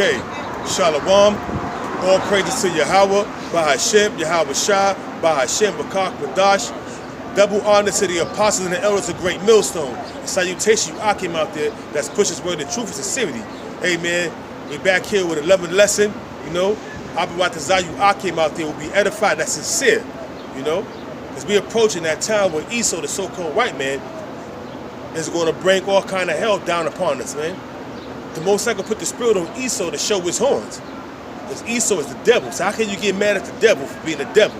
Okay, Shalom. All praises to Yahweh, Bahashem, Yahweh Shah, Bahashem, Bakak, Badash. Double honor to the apostles and the elders of Great Millstone. And salutation you Akim out there that's pushing his word of truth and sincerity. Hey man, we back here with 11th lesson, you know. Abiwatazayu Akim out there will be edified, that's sincere, you know. Because we approaching that time when Esau, the so-called white man, is going to bring all kind of hell down upon us, man. The Most High put the spirit on Esau to show his horns. Because Esau is the devil. So how can you get mad at the devil for being a devil?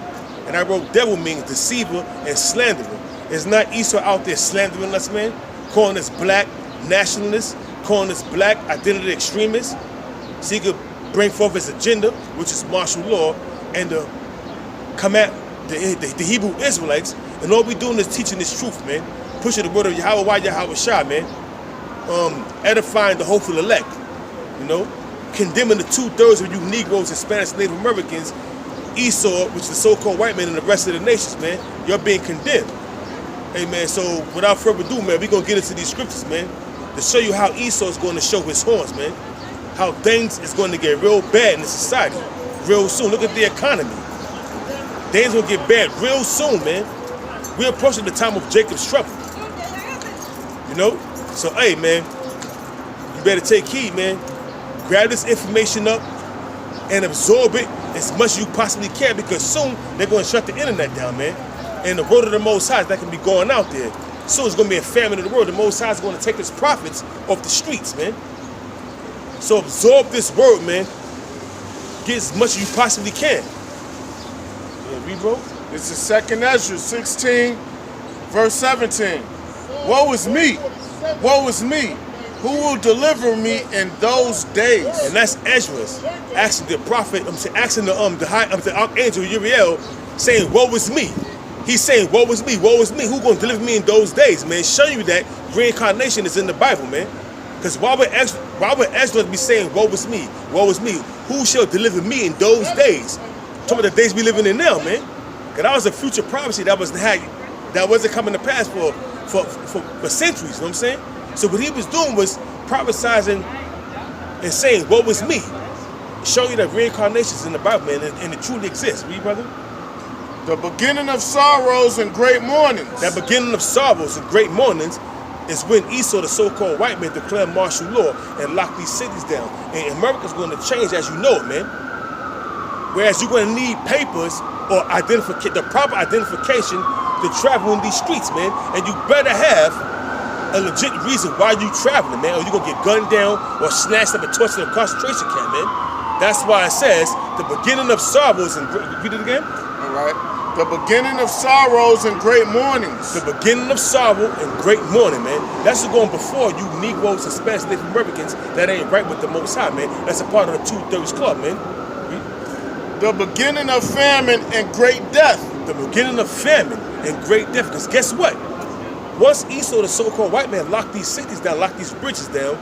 And I wrote devil means deceiver and slanderer. It's not Esau out there slandering us, man, calling us black nationalists, calling us black identity extremists. So he could bring forth his agenda, which is martial law, and to come at the Hebrew Israelites. And all we doing is teaching this truth, man. Pushing the word of Yahweh, Yahweh Shah, man. Edifying the hopeful elect, you know. Condemning the 2/3 of you Negroes, Hispanics, Native Americans, Esau, which is the so-called white man, and the rest of the nations, man. You're being condemned. Hey, man, so without further ado, man, we're going to get into these scriptures, man, to show you how Esau is going to show his horns, man. How things is going to get real bad in the society real soon. Look at the economy. Things going to get bad real soon, man. We're approaching the time of Jacob's trouble. You know? So, hey, man, you better take heed, man. Grab this information up and absorb it as much as you possibly can, because soon they're going to shut the internet down, man. And the word of the Most High that can be going out there. Soon it's going to be a famine in the world. The Most High is going to take his prophets off the streets, man. So absorb this word, man. Get as much as you possibly can. Yeah, read, bro. This is 2nd Ezra 16, verse 17. Woe is me! Woe is me! Who will deliver me in those days? And that's Ezra asking the prophet, asking the archangel Uriel, saying, woe is me. He's saying, woe is me, woe is me. Who gonna deliver me in those days, man? Show you that reincarnation is in the Bible, man. Because why would Ezra be saying, woe is me, woe is me? Who shall deliver me in those days? Talking about the days we living in now, man. Because that was a future prophecy that wasn't coming to pass for centuries, you know what I'm saying? So what he was doing was prophesizing and saying, woe is me. Show you that reincarnation is in the Bible, man, and it truly exists. Read, brother. The beginning of sorrows and great mournings. That beginning of sorrows and great mournings is when Esau, the so-called white man, declared martial law and locked these cities down. And America's going to change as you know it, man. Whereas you're going to need papers or the proper identification to travel in these streets, man. And you better have a legit reason why you traveling, man, or you're going to get gunned down or snatched up and tortured in a concentration camp, man. That's why it says the beginning of sorrows and read it again. All right. The beginning of sorrows and great mournings. The beginning of sorrow and great mourning, man. That's going before you Negroes, Hispanics, Native Americans that ain't right with the Most High, man. That's a part of the 2/3 club, man. The beginning of famine and great death. The beginning of famine and great death. Because guess what? Once Esau, the so-called white man, locked these cities down, locked these bridges down,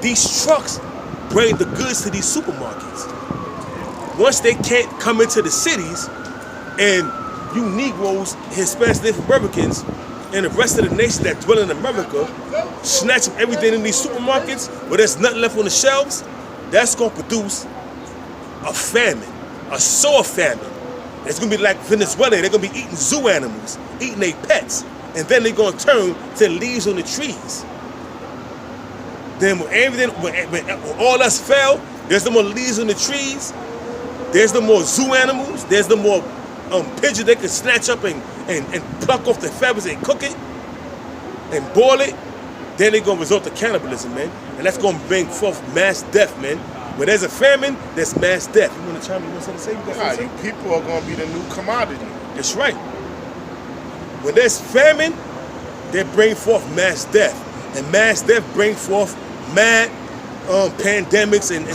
these trucks bring the goods to these supermarkets. Once they can't come into the cities, and you Negroes, Hispanics, Native Americans, and the rest of the nation that dwell in America, snatching everything in these supermarkets, where there's nothing left on the shelves, that's going to produce a famine, a sore famine. It's going to be like Venezuela. They're going to be eating zoo animals, eating their pets. And then they're going to turn to leaves on the trees. Then when all else fell, there's no more leaves on the trees. There's no more zoo animals. There's no more pigeons they can snatch up and pluck off the feathers and cook it and boil it. Then they're going to resort to cannibalism, man. And that's going to bring forth mass death, man. When there's a famine, there's mass death. You want to chime in? You want something to say? Nah, people are going to be the new commodity. That's right. When there's famine, they bring forth mass death. And mass death bring forth mad pandemics and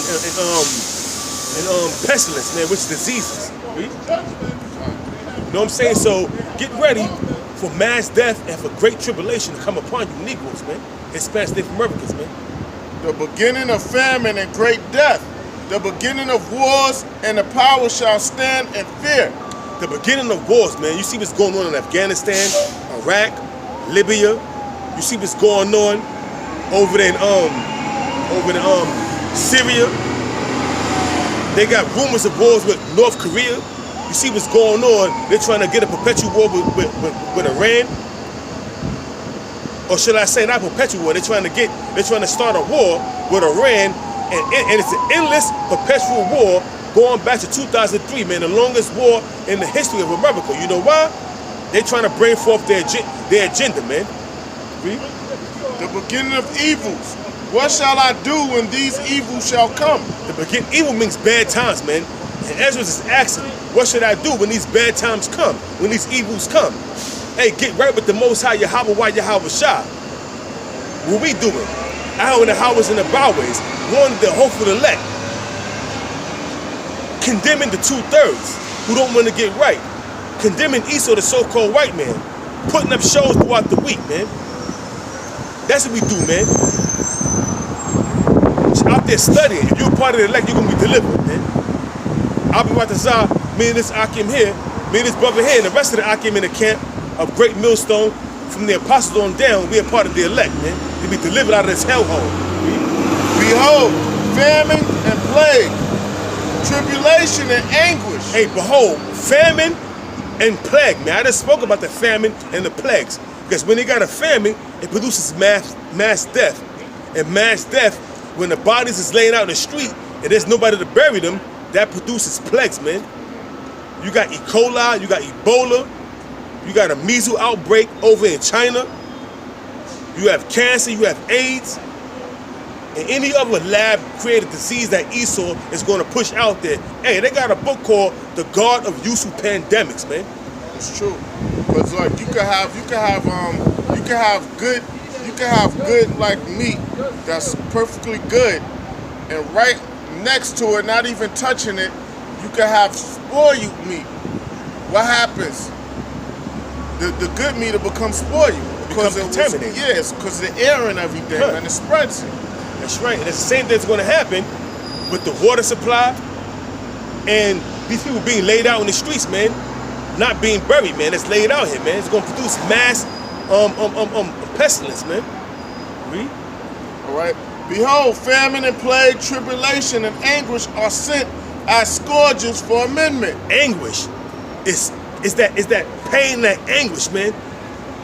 pestilence, man, which is diseases. You know what I'm saying? So get ready for mass death and for great tribulation to come upon you Negroes, man. Hispanics, Native Americans, man. The beginning of famine and great death. The beginning of wars, and the power shall stand in fear. The beginning of wars, man. You see what's going on in Afghanistan, Iraq, Libya. You see what's going on over there in Syria. They got rumors of wars with North Korea. You see what's going on. They're trying to get a perpetual war with Iran. Or should I say not perpetual war, they're trying to start a war with Iran, and it's an endless perpetual war going back to 2003, man, the longest war in the history of America. You know why? They're trying to bring forth their agenda, man. Read. The beginning of evils. What shall I do when these evils shall come? Evil means bad times, man. And Ezra is asking, what should I do when these bad times come, when these evils come? Hey, get right with the Most High Yahweh, why Yahweh Shah. What we doing? Out in the highways and the byways, warning the hopeful elect, condemning the 2/3 who don't want to get right, condemning Esau, the so-called white man, putting up shows throughout the week, man. That's what we do, man. Just out there studying. If you're a part of the elect, you're gonna be delivered, man. I'll be Ratazar, me and this Akim here, me and this brother here, and the rest of the Akim in the camp of Great Millstone, from the apostles on down, we are part of the elect, man. To be delivered out of this hellhole. Behold, famine and plague, tribulation and anguish. Hey, behold, famine and plague, man. I just spoke about the famine and the plagues. Because when they got a famine, it produces mass death. And mass death, when the bodies is laying out in the street and there's nobody to bury them, that produces plagues, man. You got E. coli, you got Ebola, you got a measles outbreak over in China, you have cancer, you have AIDS, and any other lab-created disease that Esau is going to push out there. Hey, they got a book called The God of Useful Pandemics, man. It's true. But like you can have good like meat that's perfectly good, and right next to it, not even touching it, you can have spoiled meat. What happens? The good meat will become spoiled because it contaminated. Yes, because the air and everything, Huh. and it spreads it. That's right. And it's the same thing that's going to happen with the water supply and these people being laid out in the streets, man, not being buried, man. It's laid out here, man. It's going to produce mass pestilence, man. Read. All right. Behold, famine and plague, tribulation and anguish are sent as scourges for amendment. Anguish is that pain, that anguish, man.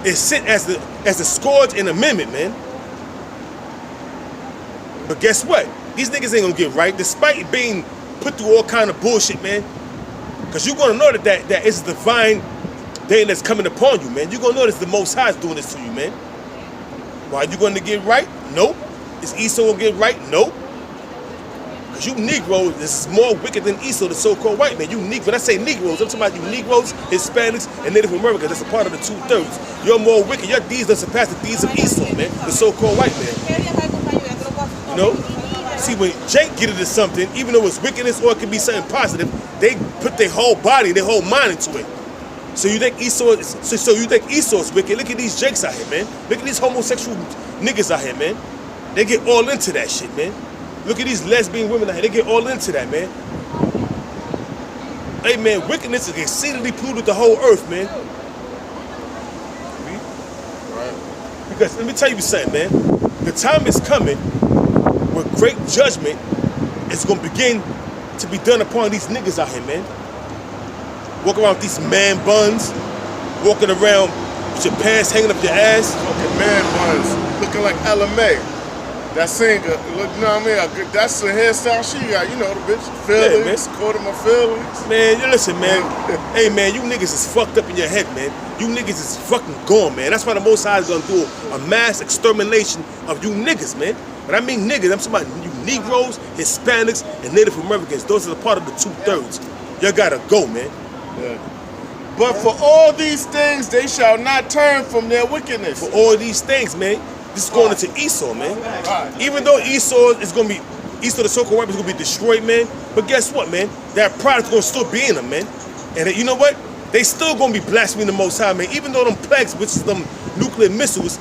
It's sent as a scourge and amendment, man. But guess what? These niggas ain't gonna get right, despite being put through all kind of bullshit, man. Cause you're gonna know that it's a divine day that's coming upon you, man. You're gonna know it's the Most High is doing this to you, man. Why you gonna get right? Nope. Is Esau gonna get right? Nope. Cause you Negroes, this is more wicked than Esau, the so-called white man. You When I say Negroes, I'm talking about you Negroes, Hispanics, and Native Americans. That's a part of the 2/3. You're more wicked. Your deeds don't surpass the deeds of Esau, man. The so-called white man. You know? See, when Jake get into something, even though it's wickedness or it could be something positive, they put their whole body, their whole mind into it. So you think Esau is wicked? Look at these Jakes out here, man. Look at these homosexual niggas out here, man. They get all into that shit, man. Look at these lesbian women out here. They get all into that, man. Hey, man, wickedness is exceedingly polluted the whole earth, man. Right. Because let me tell you something, man. The time is coming where great judgment is going to begin to be done upon these niggas out here, man. Walking around with these man buns, walking around with your pants hanging up your ass. Fucking man buns, looking like LMA. That singer, look, you know what I mean? That's the hairstyle she got. You know the bitch. Feelings, quoting my feelings. Man, you listen, man. Hey, man, you niggas is fucked up in your head, man. You niggas is fucking gone, man. That's why the Most High is gonna do a mass extermination of you niggas, man. But I mean niggas, I'm talking about you Negroes, Hispanics, and Native Americans. Those are the part of the 2/3. You gotta go, man. Yeah. But for all these things, they shall not turn from their wickedness. For all these things, man, this is going into Esau, man. Even though Esau the so-called white is gonna be destroyed, man. But guess what, man? That pride is gonna still be in them, man. And you know what? They still gonna be blaspheming the Most High, man. Even though them plagues, which is them nuclear missiles,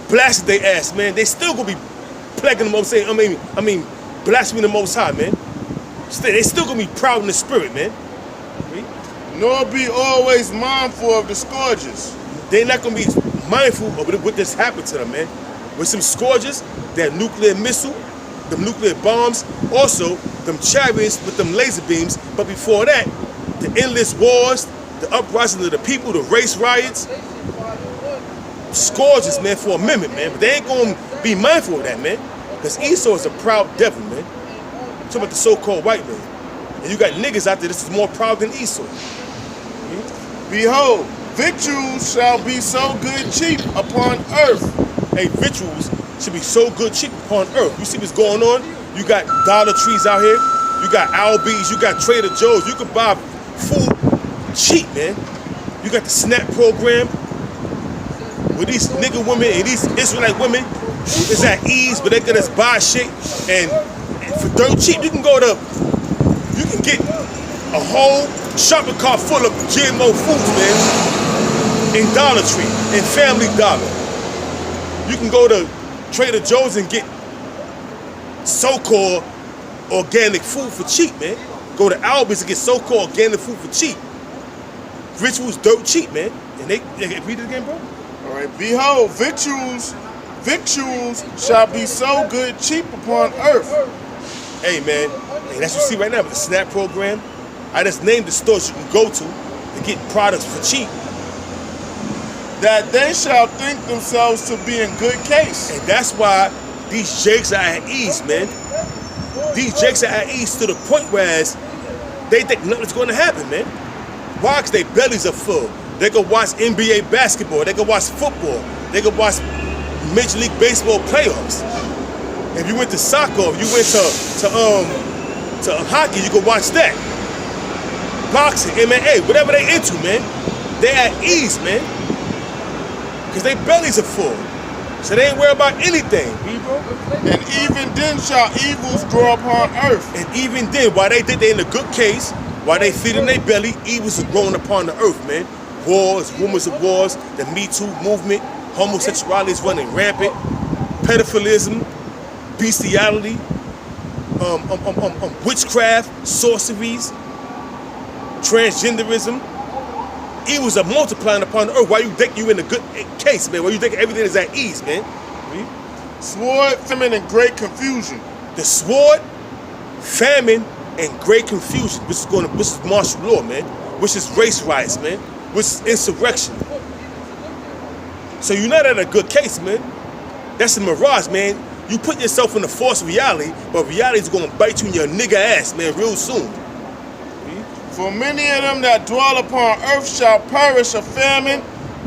blasted their ass, man. They still gonna be plaguing them. I mean, blaspheming the Most High, man. They still gonna be proud in the spirit, man. Nor be always mindful of the scourges. They're not gonna be mindful of what just happened to them, man. With some scourges, that nuclear missile, them nuclear bombs, also them chariots with them laser beams. But before that, the endless wars, the uprising of the people, the race riots, scourges, man, for a minute, man. But they ain't gonna be mindful of that, man. Because Esau is a proud devil, man. I'm talking about the so-called white man. And you got niggas out there, this is more proud than Esau. Behold, victuals shall be so good cheap upon earth. Hey, victuals should be so good cheap upon earth. You see what's going on? You got Dollar Trees out here. You got Albies. You got Trader Joe's. You can buy food cheap, man. You got the SNAP program where these nigga women and these Israelite women is at ease, but they can just buy shit and for dirt cheap. You can get a whole shopping cart full of GMO foods, man, in Dollar Tree, in Family Dollar. You can go to Trader Joe's and get so-called organic food for cheap, man. Go to Albert's and get so-called organic food for cheap. Rituals dirt cheap, man. And they read it again, bro? All right, behold, victuals shall be so good cheap upon earth. Hey, man, hey, that's what you see right now with the SNAP program. I just named the stores you can go to get products for cheap. That they shall think themselves to be in good case. And that's why these jakes are at ease, man. These jakes are at ease to the point where they think nothing's going to happen, man. Why? Because their bellies are full. They can watch NBA basketball. They can watch football. They can watch Major League Baseball playoffs. If you went to soccer, if you went to hockey, you can watch that. Boxing, MMA, whatever they into, man. They at ease, man. Because their bellies are full. So they ain't worried about anything, bro. And even then shall evils grow upon earth. And even then, while they think they in a good case, while they feeding their belly, evils are growing upon the earth, man. Wars, rumors of wars, the Me Too movement, homosexuality is running rampant, pedophilism, bestiality, witchcraft, sorceries, transgenderism. Evils are multiplying upon the earth. Why you think you in a good case, man? Why you think everything is at ease, man? Sword, famine, and great confusion. The sword, famine, and great confusion. This is martial law, man. Which is race riots, man. Which is insurrection. So you're not at a good case, man. That's a mirage, man. You put yourself in a false reality, but reality is gonna bite you in your nigga ass, man, real soon. For many of them that dwell upon earth shall perish of famine,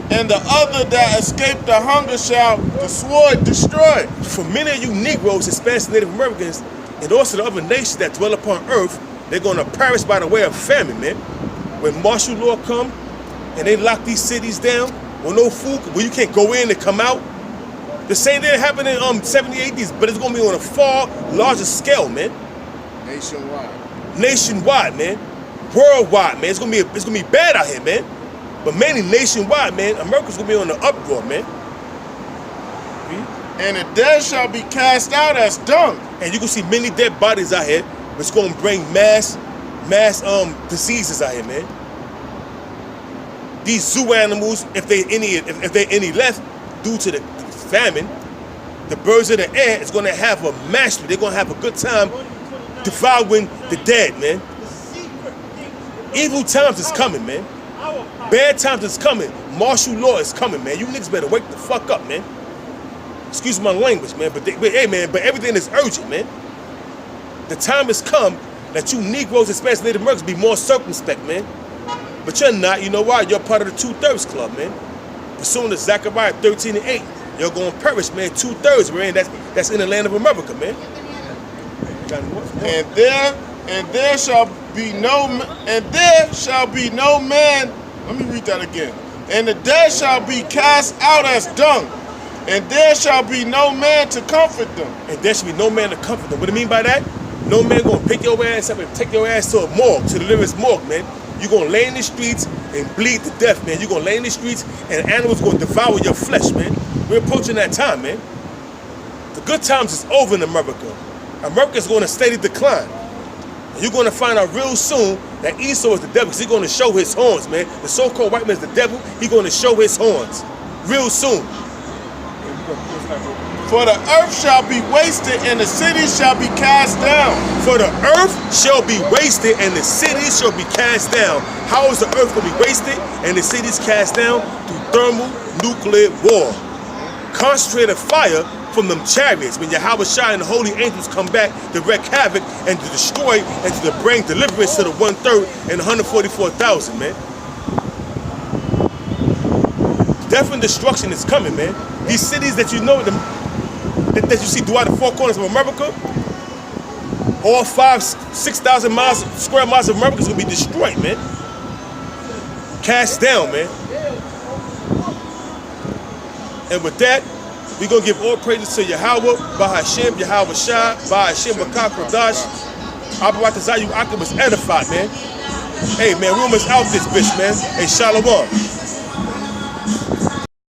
and the other that escape the hunger shall the sword destroy. For many of you Negroes, Hispanics, Native Americans, and also the other nations that dwell upon earth, they're gonna perish by the way of famine, man. When martial law come and they lock these cities down, with no food, where you can't go in and come out. The same thing happened in 70s, 80s, but it's gonna be on a far larger scale, man. Nationwide, man. Worldwide, man. It's gonna be bad out here, man. But mainly nationwide, man. America's gonna be on the uproar, man. And the dead shall be cast out as dung. And you can see many dead bodies out here, which is gonna bring mass diseases out here, man. These zoo animals, if they any left due to the famine, the birds of the air is gonna have a mastery. They're gonna have a good time devouring the dead, man. Evil times is coming, man. Bad times is coming. Martial law is coming, man. You niggas better wake the fuck up, man. Excuse my language, man, but hey, man, but everything is urgent, man. The time has come that you Negroes, Hispanics, Native Americans be more circumspect, man. But you're not. You know why? You're part of the 2/3 club, man. Pursuing to Zechariah 13:8, you're gonna perish, man. 2/3, man. That's in the land of America, man. And there shall be no man. Let me read that again. And the dead shall be cast out as dung, and there shall be no man to comfort them. And there should be no man to comfort them. What do I mean by that? No man gonna pick your ass up and take your ass to a morgue, to the nearest morgue, man. You're gonna lay in the streets and bleed to death, man. You're gonna lay in the streets and animals gonna devour your flesh, man. We're approaching that time, man. The good times is over in America. America's gonna steady decline. And you're gonna find out real soon that Esau is the devil, because he's gonna show his horns, man. The so-called white man is the devil. He's gonna show his horns real soon. For the earth shall be wasted and the cities shall be cast down. For the earth shall be wasted and the cities shall be cast down. How is the earth going to be wasted and the cities cast down? Through thermonuclear war. Concentrated fire from them chariots. When Yahweh Shai and the holy angels come back to wreak havoc and to destroy and to bring deliverance to the 1/3 and 144,000, man. Death and destruction is coming, man. These cities that you know, that you see throughout the four corners of America, all 5,000-6,000 square miles of America is going to be destroyed, man. Cast down, man. And with that, we're going to give all praises to Yahweh, Bahashem, Yahweh Shai, Bahashem, Bakak, Radash. Abarat Zayu Akim was edified, man. Hey, man, we almost out this bitch, man. Hey, Shalom.